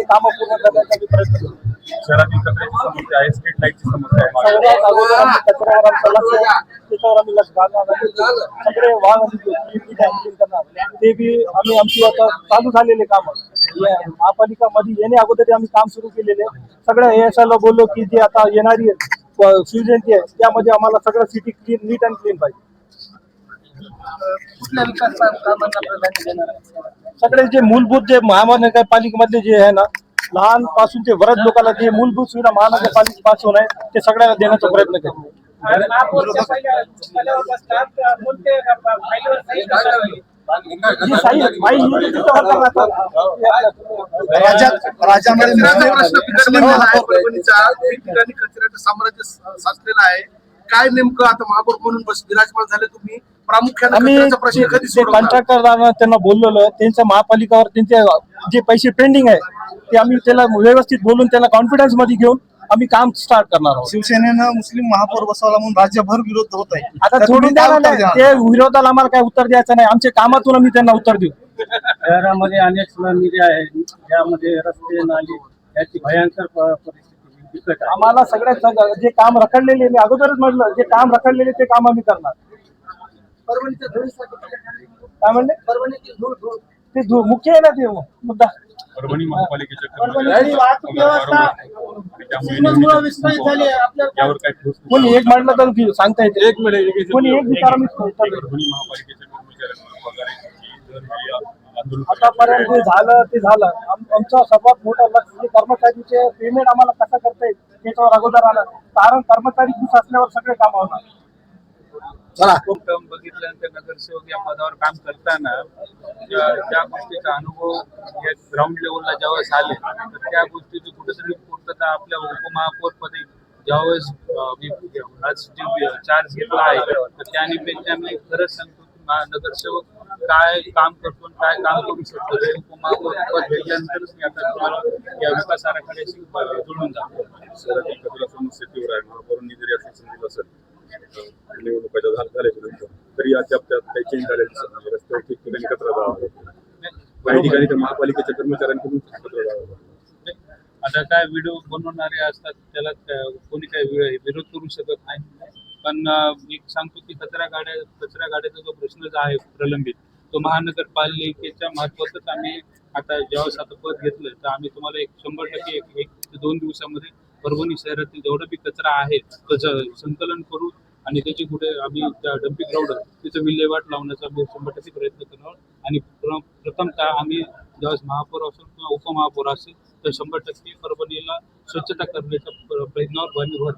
कामं पूर्ण करण्याचा आम्ही प्रयत्न करू. शहरातील कचऱ्याची समस्या आहे, स्ट्रीट लाईटची समस्या आहे. सगळ्यात अगोदर आम्ही कचऱ्यावर आमचं लक्ष त्याच्यावर आम्ही लक्ष घालणार आणि सगळे वाहन क्लीन करणार. ते बी आम्ही आमची आता चालू झालेले काम महापालिका मध्ये येणे अगोदर आम्ही काम सुरू केलेले. सगळ्या एएसआयला बोललो की जे आता येणारी शिवजयंती आहे त्यामध्ये आम्हाला सगळं city clean NEET and clean पाहिजे. कुठल्या विकास कामांना प्राधान्य देणार आहे? सगळे जे मूलभूत जे महानगरपालिकेमधले जे आहे ना लहान पासून ते वृद्ध लोकांना जे मूलभूत सुविधा महानगरपालिकेपासून आहे ते सगळ्याला देण्याचा प्रयत्न करू. राज्यामध्ये कचऱ्याचं साम्राज्य साचलेलं आहे. काय नेमकं आता महापौर म्हणून विराजमान झाले तुम्ही, प्रामुख्याने आम्ही प्रश्न कधी सोडवणार? कॉन्ट्रॅक्टरला त्यांना बोललेलो त्यांच्या महापालिकावर त्यांचे जे पैसे पेंडिंग आहे ते आम्ही त्याला व्यवस्थित बोलून त्याला कॉन्फिडन्स मध्ये घेऊन आम्ही काम स्टार्ट करणार आहोत. शिवसेनेनं मुस्लिम महापौर बसवला म्हणून राज्यभर विरोध होत आहे. आता सोडून द्या ना, ते विरोधाला आम्हाला काय उत्तर द्यायचं नाही. आमच्या कामातून आम्ही त्यांना उत्तर देऊ. शहरामध्ये अनेक स्लम आहे, यामध्ये रस्ते नाली याची भयंकर परिस्थिती बिकट आहे. आम्हाला सगळ्यात जे काम रखडलेले मी अगोदरच म्हटलं जे काम रखडलेले ते काम आम्ही करणार. काय म्हणले ते मुख्य आहे ना ते मुद्दा. परभणी महापालिकेच्या परभणी वाहतूक व्यवस्था यावर काय ठोस कोणी एक म्हटलं तर सांगता येते. एक मिनिट कोणी एक विचार परभणी महापालिकेच्या कर्मचाऱ्यांना पगाराची आतापर्यंत ते झालं आमचा सर्वात मोठा लक्ष कर्मचारीचे पेमेंट आम्हाला कसं करता येईल त्याच्यावर अगोदर आलं. कारण कर्मचारी खुश असल्यावर सगळे काम होणार. बघितल्यानंतर नगरसेवक या पदावर काम करताना ज्या गोष्टीचा अनुभव या ग्राउंड लेवलला ज्यावेळेस आले तर त्या गोष्टीची कुठेतरी पूर्तता आपल्या उपमहापौर पदी ज्यावेळेस मी आज चार्ज घेतला आहे तर त्या निमित्ताने खरंच सांगतो की नगरसेवक काय काम करतो काय काम करू शकतो हे उपमहापौर पद घेतल्यानंतरच मी आता तुम्हाला या विकास आराखड्याशी जोडून जातो. शहरातील कचरा समस्येवर आहे महापौरांनी जरी असं समजलं असेल निवडणुकाच्या झाल्याच्या तरी अद्याप त्यात काही चेंज झालेलं रस्त्यावर ठिकठिकाणी कचरा जावा काही ठिकाणी तर महापालिकेच्या कर्मचाऱ्यांकडून कचरा जावा. आता काय व्हिडिओ बनवणारे असतात त्याला कोणी काही विरोध करू शकत नाही. पण मी सांगतो की कचरा गाड्याचा जो प्रश्न जो आहे प्रलंबित तो महानगरपालिकेच्या मार्फतच आम्ही आता ज्यावेळेस आता पद घेतलं तर आम्ही तुम्हाला 100% 1 ते 2 दिवसामध्ये परभणी शहरातील जेवढा बी कचरा आहे त्याचं संकलन करू आणि त्याची कुठे आम्ही त्या डम्पिंग ग्राउंड तिचं विल्हेवाट लावण्याचा 100% प्रयत्न करणार. आणि प्रथमतः आम्ही ज्यावेळेस महापौर असेल किंवा उपमहापौर असेल तर 100% परभणीला स्वच्छता करण्याच्या प्रयत्नावर भर.